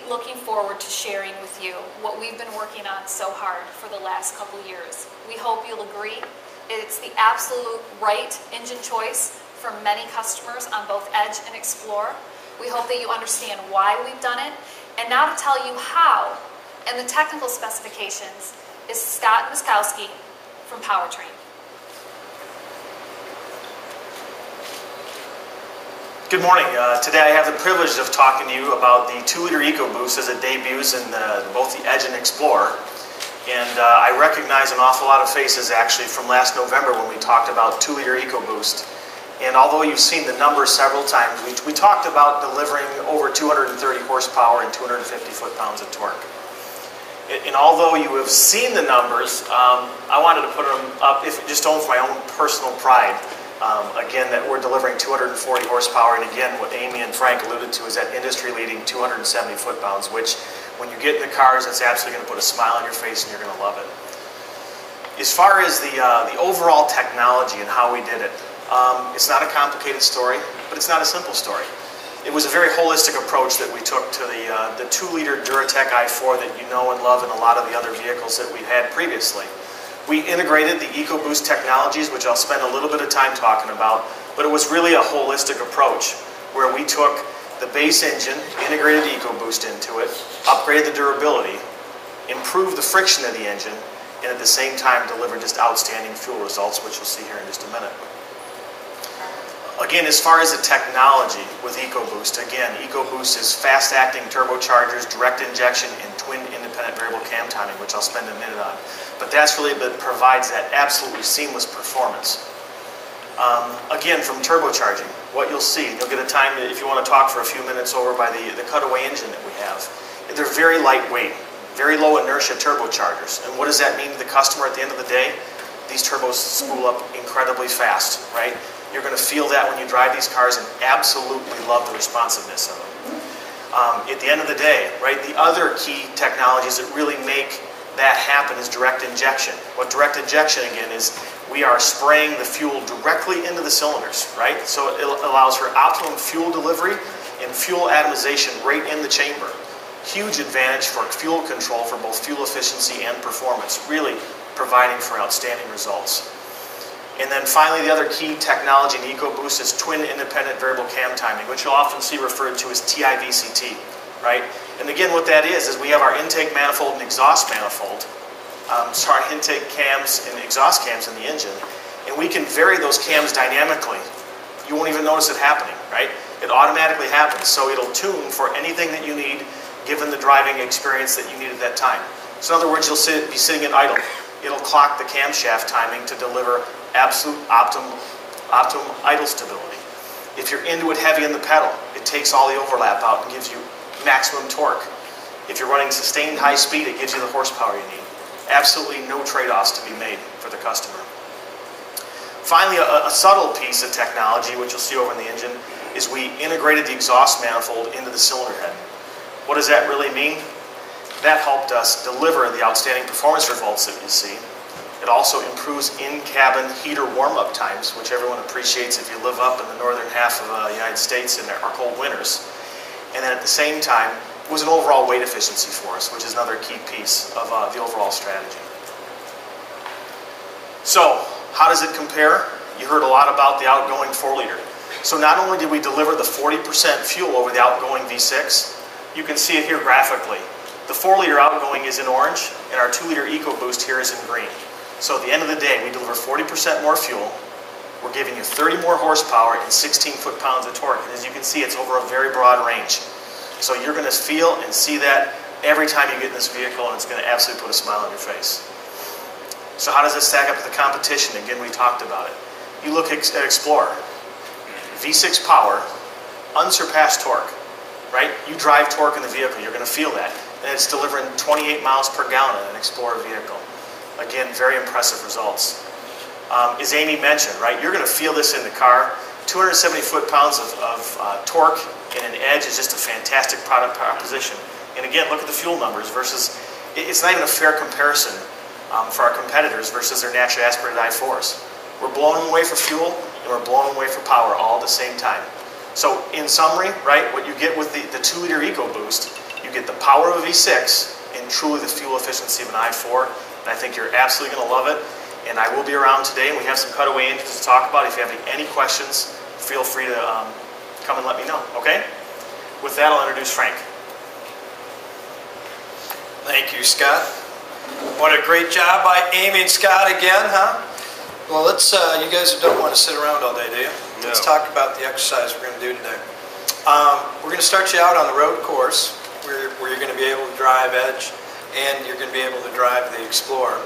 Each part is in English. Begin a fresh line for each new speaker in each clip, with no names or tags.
looking forward to sharing with you what we've been working on so hard for the last couple years. We hope you'll agree it's the absolute right engine choice for many customers on both Edge and Explorer. We hope that you understand why we've done it. And now to tell you how and the technical specifications is Scott Miskowski from Powertrain.
Good morning. Today I have the privilege of talking to you about the 2-liter EcoBoost as it debuts in both the Edge and Explorer. And I recognize an awful lot of faces actually from last November when we talked about 2-liter EcoBoost. And although you've seen the numbers several times, we talked about delivering over 230 horsepower and 250 foot-pounds of torque. And although you have seen the numbers, I wanted to put them up just for my own personal pride. Again, that we're delivering 240 horsepower, and again, what Amy and Frank alluded to is that industry-leading 270 foot-pounds, which, when you get in the cars, it's absolutely going to put a smile on your face, and you're going to love it. As far as the overall technology and how we did it, it's not a complicated story, but it's not a simple story. It was a very holistic approach that we took to the 2-liter Duratec i4 that you know and love in a lot of the other vehicles that we've had previously. We integrated the EcoBoost technologies, which I'll spend a little bit of time talking about, but it was really a holistic approach where we took the base engine, integrated EcoBoost into it, upgraded the durability, improved the friction of the engine, and at the same time delivered just outstanding fuel results, which you'll see here in just a minute. Again, as far as the technology with EcoBoost, again, EcoBoost is fast-acting turbochargers, direct injection, and twin independent variable cam timing, which I'll spend a minute on. But that's really what provides that absolutely seamless performance. Again, from turbocharging, what you'll see, and you'll get a time if you want to talk for a few minutes over by the cutaway engine that we have. They're very lightweight, very low inertia turbochargers. And what does that mean to the customer at the end of the day? These turbos spool up incredibly fast, right? You're going to feel that when you drive these cars and absolutely love the responsiveness of them. At the end of the day, right, the other key technologies that really make that happen is direct injection. What direct injection, again, is we are spraying the fuel directly into the cylinders, right? So it allows for optimum fuel delivery and fuel atomization right in the chamber. Huge advantage for fuel control for both fuel efficiency and performance, really providing for outstanding results. And then finally, the other key technology in EcoBoost is twin independent variable cam timing, which you'll often see referred to as TIVCT, right? And again, what that is we have our intake manifold and exhaust manifold, intake cams and exhaust cams in the engine, and we can vary those cams dynamically. You won't even notice it happening, right? It automatically happens, so it'll tune for anything that you need given the driving experience that you need at that time. So in other words, you'll be sitting in idle. It'll clock the camshaft timing to deliver absolute optimum idle stability. If you're into it heavy in the pedal, it takes all the overlap out and gives you maximum torque. If you're running sustained high speed, it gives you the horsepower you need. Absolutely no trade-offs to be made for the customer. Finally, a subtle piece of technology, which you'll see over in the engine, is we integrated the exhaust manifold into the cylinder head. What does that really mean? That helped us deliver the outstanding performance results that you see. It also improves in-cabin heater warm-up times, which everyone appreciates if you live up in the northern half of the United States in our cold winters. And then at the same time, it was an overall weight efficiency for us, which is another key piece of the overall strategy. So, how does it compare? You heard a lot about the outgoing 4-liter. So not only did we deliver the 40% fuel over the outgoing V6, you can see it here graphically. The 4-liter outgoing is in orange, and our 2-liter EcoBoost here is in green. So at the end of the day, we deliver 40% more fuel. We're giving you 30 more horsepower and 16 foot-pounds of torque. And as you can see, it's over a very broad range. So you're going to feel and see that every time you get in this vehicle, and it's going to absolutely put a smile on your face. So how does this stack up to the competition? Again, we talked about it. You look at Explorer. V6 power, unsurpassed torque, right? You drive torque in the vehicle, you're going to feel that. And it's delivering 28 miles per gallon in an Explorer vehicle. Again, very impressive results. As Amy mentioned, right, you're going to feel this in the car. 270 foot-pounds of torque in an Edge is just a fantastic product proposition. And again, look at the fuel numbers versus, it's not even a fair comparison for our competitors versus their naturally aspirated i4s. We're blowing them away for fuel and we're blowing them away for power all at the same time. So in summary, right, what you get with the 2-liter EcoBoost, You get the power of a V6 and truly the fuel efficiency of an i4. And I think you're absolutely going to love it. And I will be around today, and we have some cutaway engines to talk about. If you have any questions, feel free to come and let me know, okay? With that, I'll introduce Frank.
Thank you, Scott. What a great job by Amy and Scott again, huh? Well, let's, you guys don't want to sit around all day, do you?
No.
Let's talk about the exercise we're going to do today. We're going to start you out on the road course where you're going to be able to drive Edge and you're going to be able to drive the Explorer.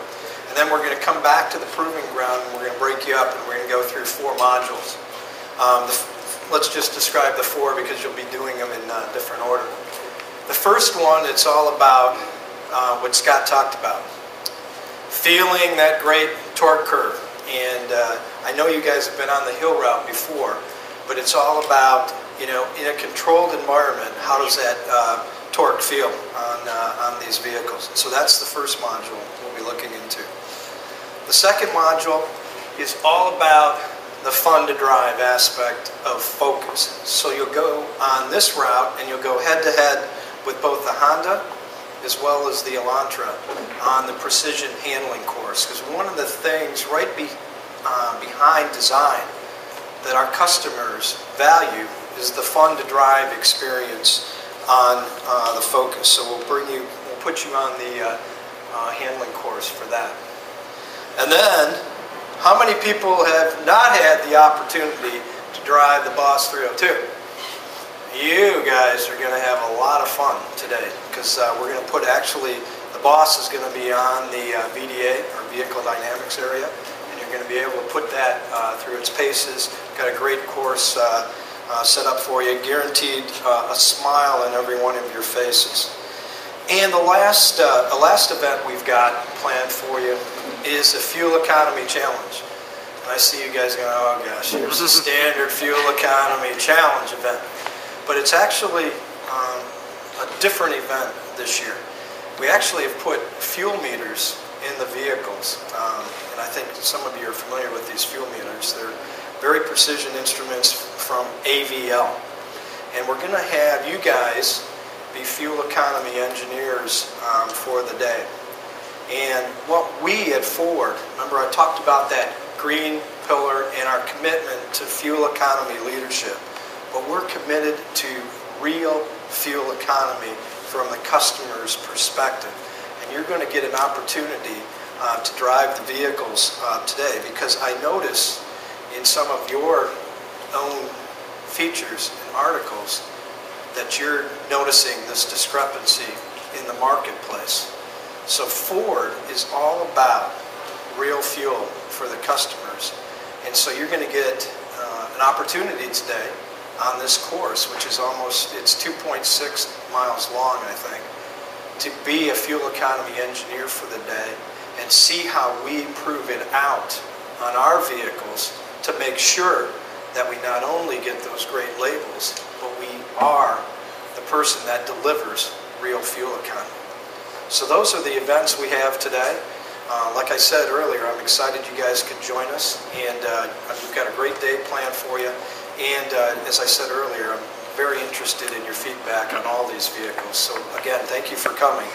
And then we're going to come back to the proving ground and we're going to break you up and we're going to go through 4 modules. Let's just describe the 4 because you'll be doing them in different order. The first one, it's all about what Scott talked about. Feeling that great torque curve. And I know you guys have been on the hill route before, but it's all about, you know, in a controlled environment, how does that torque feel on these vehicles? So that's the first module we'll be looking into. The second module is all about the fun to drive aspect of Focus. So you'll go on this route and you'll go head to head with both the Honda as well as the Elantra on the precision handling course. Because one of the things right behind design that our customers value is the fun to drive experience on the Focus. So we'll put you on the handling course for that. And then, how many people have not had the opportunity to drive the Boss 302? You guys are going to have a lot of fun today because we're going to put, actually, the Boss is going to be on the VDA, or Vehicle Dynamics area, and you're going to be able to put that through its paces. Got a great course set up for you, guaranteed a smile in every one of your faces. And the last event we've got planned for you is a Fuel Economy Challenge. And I see you guys going, oh gosh, here's a standard Fuel Economy Challenge event. But it's actually a different event this year. We actually have put fuel meters in the vehicles. And I think some of you are familiar with these fuel meters. They're very precision instruments from AVL. And we're going to have you guys be fuel economy engineers for the day. And what we at Ford, remember I talked about that green pillar and our commitment to fuel economy leadership, but we're committed to real fuel economy from the customer's perspective. And you're going to get an opportunity to drive the vehicles today, because I notice in some of your own features and articles that you're noticing this discrepancy in the marketplace. So Ford is all about real fuel for the customers. And so you're going to get an opportunity today on this course, which is it's 2.6 miles long, I think, to be a fuel economy engineer for the day and see how we prove it out on our vehicles to make sure that we not only get those great labels, but we are the person that delivers real fuel economy. So those are the events we have today. Like I said earlier, I'm excited you guys could join us, and we've got a great day planned for you. And as I said earlier, I'm very interested in your feedback on all these vehicles. So again, thank you for coming.